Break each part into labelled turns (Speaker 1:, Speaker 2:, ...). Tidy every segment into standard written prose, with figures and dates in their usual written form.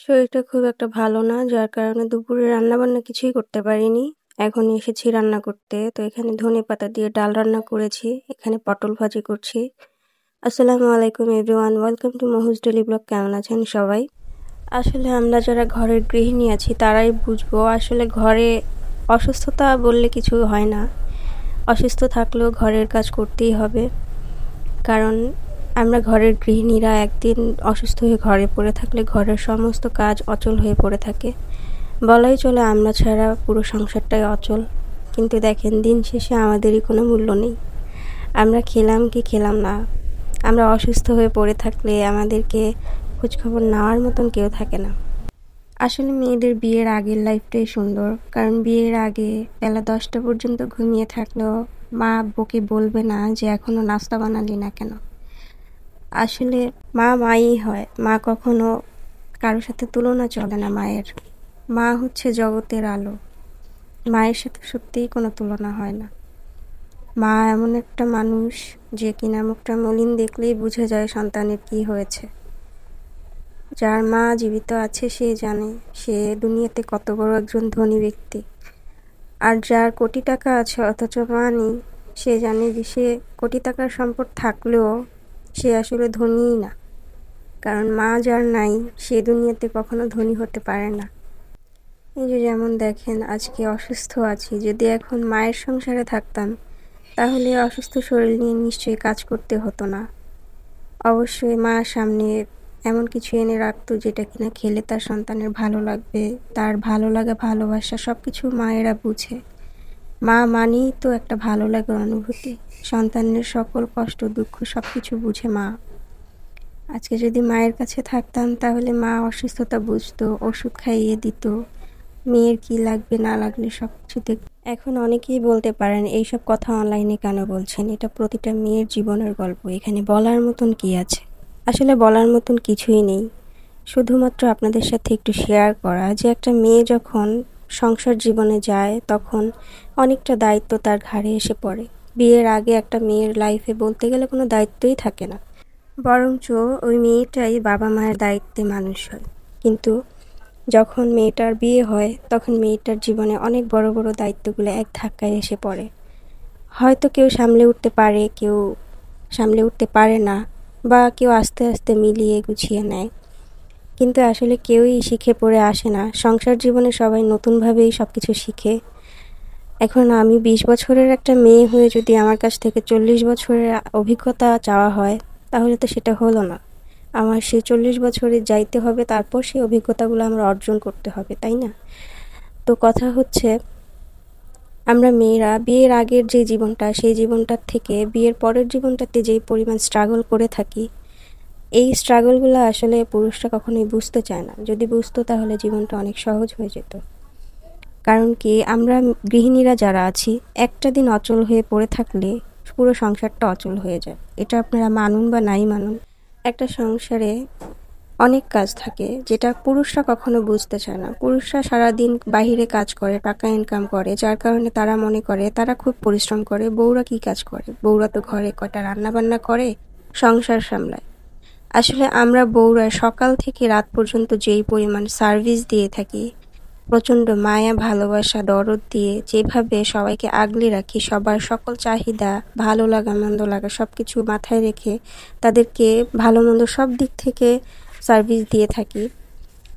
Speaker 1: শরীরটা খুব একটা ভালো না, যার কারণে দুপুরে রান্নাবান্না কিছুই করতে পারিনি। এখন এসেছি রান্না করতে। তো এখানে ধনেপাতা দিয়ে ডাল রান্না করেছি। এখানে পটল ভাজি করছি। আসসালামু আলাইকুম everyone, welcome to Mahu's daily blog. কেমন আছেন সবাই? আসলে আমরা যারা ঘরের গৃহিণী আছি তারাই বুঝবো আসলে ঘরে অসুস্থতা বললে কিছু হয় না। অসুস্থ থাকলেও ঘরের কাজ করতেই হবে, কারণ আমরা ঘরের গৃহিণীরা একদিন অসুস্থ হয়ে ঘরে পড়ে থাকলে ঘরের সমস্ত কাজ অচল হয়ে পড়ে থাকে। বলাই চলে আমরা ছাড়া পুরো সংসারটাই অচল। কিন্তু দেখেন, দিন শেষে আমাদেরই কোনো মূল্য নেই। আমরা খেলাম কি খেলাম না, আমরা অসুস্থ হয়ে পড়ে থাকলে আমাদেরকে খোঁজখবর নেওয়ার মতন কেউ থাকে না। আসলে মেয়েদের বিয়ের আগের লাইফটাই সুন্দর, কারণ বিয়ের আগে বেলা 10টা পর্যন্ত ঘুমিয়ে থাকলেও মা বকে বলবে না যে এখনো নাস্তা বানালি না কেন। আসলে মা মাই হয়, মা কখনো কারোর সাথে তুলনা চলে না মায়ের। মা হচ্ছে জগতের আলো, মায়ের সাথে সত্যিই কোনো তুলনা হয় না। মা এমন একটা মানুষ যে কিনা মুখটা মলিন দেখলেই বুঝে যায় সন্তানের কি হয়েছে। যার মা জীবিত আছে সে জানে সে দুনিয়াতে কত বড় একজন ধনী ব্যক্তি। আর যার কোটি টাকা আছে অথচ মা নেই, সে জানে যে সে কোটি টাকার সম্পদ থাকলেও সে আসলে ধনীই না। কারণ মা যার নাই সে দুনিয়াতে কখনো ধনী হতে পারে না। এই যে যেমন দেখেন, আজকে অসুস্থ আছি, যদি এখন মায়ের সংসারে থাকতাম তাহলে অসুস্থ শরীর নিয়ে নিশ্চয়ই কাজ করতে হতো না। অবশ্যই মা সামনে এমন কিছু এনে রাখতো যেটা কিনা খেলে তার সন্তানের ভালো লাগবে, তার ভালো লাগা ভালোবাসা সব কিছু মায়েরা বুঝে। মা মানেই তো একটা ভালো লাগার অনুভূতি, সন্তানের সকল কষ্ট দুঃখ সব কিছু বুঝে মা। আজকে যদি মায়ের কাছে থাকতাম তাহলে মা অসুস্থতা বুঝতো, ওষুধ খাইয়ে দিত, মেয়ের কি লাগবে না লাগলে সব কিছু দেখ। এখন অনেকেই বলতে পারেন এইসব কথা অনলাইনে কেন বলছেন, এটা প্রতিটা মেয়ের জীবনের গল্প, এখানে বলার মতন কি আছে। আসলে বলার মতন কিছুই নেই, শুধুমাত্র আপনাদের সাথে একটু শেয়ার করা যে একটা মেয়ে যখন সংসার জীবনে যায় তখন অনেকটা দায়িত্ব তার ঘাড়ে এসে পড়ে। বিয়ের আগে একটা মেয়ের লাইফে বলতে গেলে কোনো দায়িত্বই থাকে না, বরঞ্চ ওই মেয়েটাই বাবা মায়ের দায়িত্বে মানুষ হয়। কিন্তু যখন মেয়েটার বিয়ে হয় তখন মেয়েটার জীবনে অনেক বড় বড় দায়িত্বগুলো এক ধাক্কায় এসে পড়ে। হয়তো কেউ সামলে উঠতে পারে, কেউ সামলে উঠতে পারে না, বা কেউ আস্তে আস্তে মিলিয়ে গুছিয়ে নেয়, কিন্তু আসলে কেউই শিখে পড়ে আসে না। সংসার জীবনে সবাই নতুনভাবেই সব কিছু শিখে। এখন আমি 20 বছরের একটা মেয়ে হয়ে যদি আমার কাছ থেকে 40 বছরের অভিজ্ঞতা চাওয়া হয় তাহলে তো সেটা হলো না। আমার সেই 40 বছরে যাইতে হবে, তারপর সেই অভিজ্ঞতাগুলো আমার অর্জন করতে হবে, তাই না? তো কথা হচ্ছে, আমরা মেয়েরা বিয়ের আগের যে জীবনটা সেই জীবনটার থেকে বিয়ের পরের জীবনটাতে যেই পরিমাণ স্ট্রাগল করে থাকি, এই স্ট্রাগলগুলো আসলে পুরুষরা কখনোই বুঝতে চায় না। যদি বুঝতো তাহলে জীবনটা অনেক সহজ হয়ে যেত। কারণ কি, আমরা গৃহিণীরা যারা আছি একটা দিন অচল হয়ে পড়ে থাকলে পুরো সংসারটা অচল হয়ে যায়। এটা আপনারা মানুন বা নাই মানুন, একটা সংসারে অনেক কাজ থাকে যেটা পুরুষরা কখনো বুঝতে চায় না। পুরুষরা সারাদিন বাহিরে কাজ করে, টাকা ইনকাম করে, যার কারণে তারা মনে করে তারা খুব পরিশ্রম করে। বউরা কি কাজ করে? বউরা তো ঘরে কয়টা রান্না বান্না করে, সংসার সামলায়। আসলে আমরা বউরা সকাল থেকে রাত পর্যন্ত যেই পরিমাণ সার্ভিস দিয়ে থাকি, প্রচণ্ড মায়া ভালোবাসা দরদ দিয়ে যেভাবে সবাইকে আগলে রাখি, সবার সকল চাহিদা ভালো লাগা মন্দ লাগা সব কিছু মাথায় রেখে তাদেরকে ভালো মন্দ সব দিক থেকে সার্ভিস দিয়ে থাকি,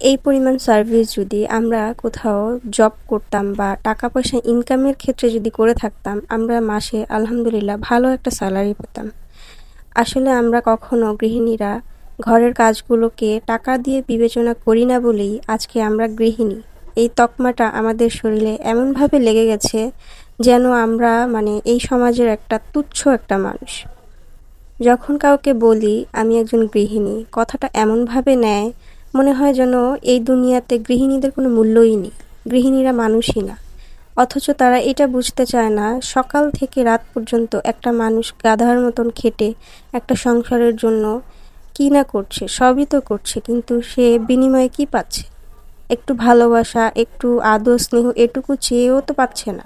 Speaker 1: এই পরিমাণ সার্ভিস যদি আমরা কোথাও জব করতাম বা টাকা পয়সা ইনকামের ক্ষেত্রে যদি করে থাকতাম, আমরা মাসে আলহামদুলিল্লাহ ভালো একটা স্যালারি পেতাম। আসলে আমরা কখনো গৃহিণীরা ঘরের কাজগুলোকে টাকা দিয়ে বিবেচনা করি না বলেই আজকে আমরা গৃহিণী এই তকমাটা আমাদের শরীরে এমনভাবে লেগে গেছে যেন আমরা এই সমাজের একটা তুচ্ছ একটা মানুষ। যখন কাউকে বলি আমি একজন গৃহিণী, কথাটা এমনভাবে নেয় মনে হয় যেন এই দুনিয়াতে গৃহিণীদের কোনো মূল্যই নেই, গৃহিণীরা মানুষই না। অথচ তারা এটা বুঝতে চায় না, সকাল থেকে রাত পর্যন্ত একটা মানুষ গাধার মতন খেটে একটা সংসারের জন্য কী না করছে, সবই তো করছে, কিন্তু সে বিনিময়ে কি পাচ্ছে? একটু ভালোবাসা, একটু আদর স্নেহ এটুকু চেয়েও তো পাচ্ছে না।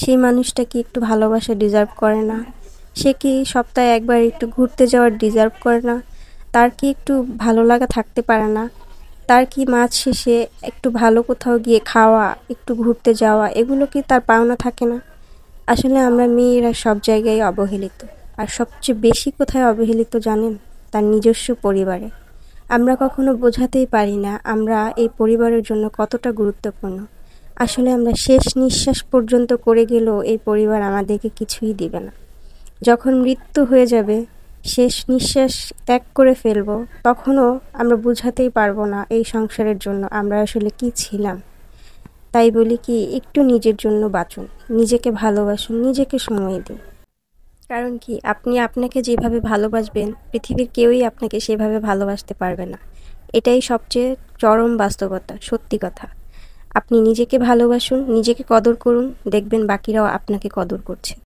Speaker 1: সেই মানুষটা কি একটু ভালোবাসা ডিজার্ভ করে না? সে কি সপ্তাহে একবার একটু ঘুরতে যাওয়ার ডিজার্ভ করে না? তার কি একটু ভালো লাগা থাকতে পারে না? তার কি মাঝ শেষে একটু ভালো কোথাও গিয়ে খাওয়া, একটু ঘুরতে যাওয়া, এগুলো কি তার পাওনা থাকে না? আসলে আমরা মেয়েরা সব জায়গায় অবহেলিত। আর সবচেয়ে বেশি কোথায় অবহেলিত জানেন? তার নিজস্ব পরিবারে। আমরা কখনো বোঝাতেই পারি না আমরা এই পরিবারের জন্য কতটা গুরুত্বপূর্ণ। আসলে আমরা শেষ নিঃশ্বাস পর্যন্ত করে গেলেও এই পরিবার আমাদেরকে কিছুই দিবে না। যখন মৃত্যু হয়ে যাবে, শেষ নিঃশ্বাস ত্যাগ করে ফেলবো, তখনও আমরা বোঝাতেই পারবো না এই সংসারের জন্য আমরা আসলে কি ছিলাম। তাই বলি কি, একটু নিজের জন্য বাঁচুন, নিজেকে ভালোবাসুন, নিজেকে সময় দিন। কারণ কি, আপনি আপনাকে যেভাবে ভালোবাসবেন, পৃথিবীর কেউই আপনাকে সেভাবে ভালোবাসতে পারবে না। এটাই সবচেয়ে চরম বাস্তবতা, সত্যি কথা। আপনি নিজেকে ভালোবাসুন, নিজেকে কদর করুন, দেখবেন বাকিরাও আপনাকে কদর করছে।